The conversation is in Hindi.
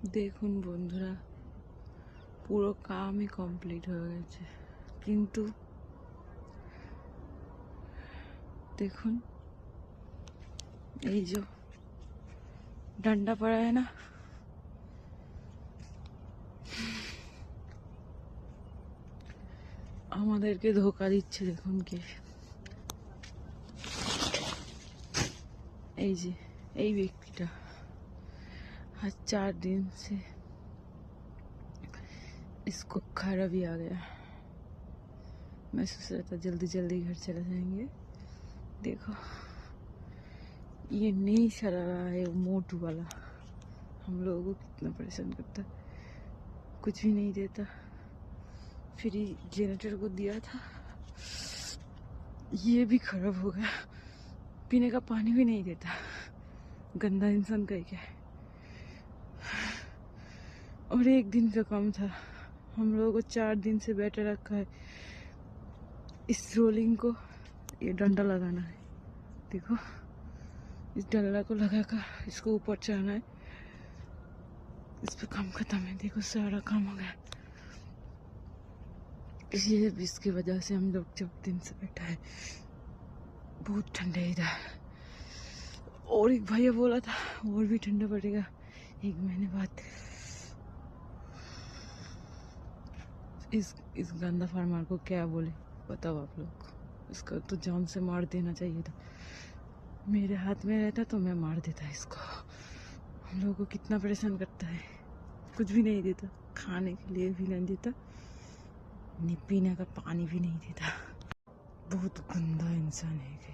দেখুন বন্ধুরা, পুরো কামই কমপ্লিট হয়ে গেছে, কিন্তু দেখুন এই যে ডান্ডা पड़ा है ना, আমাদেরকে ধোকা দিচ্ছে। দেখুন কে, এই যে এই ব্যক্তিটা आज 4 दिन से इसको खारा भी आ गया। मैं सोच रहा था जल्दी जल्दी घर चले जाएंगे। देखो ये नहीं चला रहा है, मोटू वाला हम लोगों को कितना परेशान करता, कुछ भी नहीं देता। फिर जनरेटर को दिया था, ये भी खराब हो गया, पीने का पानी भी नहीं देता। गंदा इंसान कह के। और एक दिन का काम था, हम लोगों को 4 दिन से बैठे रखा है। इस रोलिंग को ये डंडा लगाना है, देखो इस डंडा को लगाकर इसको ऊपर चढ़ाना है। इस पर काम खत्म है, देखो सारा काम हो गया। इसकी वजह से हम लोग 4 दिन से बैठा है। बहुत ठंडा है इधर। और एक भैया बोला था और भी ठंडा पड़ेगा 1 महीने बाद। इस गंदा फार्मर को क्या बोले बताओ आप लोग। इसको तो जान से मार देना चाहिए था। मेरे हाथ में रहता तो मैं मार देता इसको। हम लोगों को कितना परेशान करता है, कुछ भी नहीं देता, खाने के लिए भी नहीं देता, पीने का पानी भी नहीं देता। बहुत गंदा इंसान है।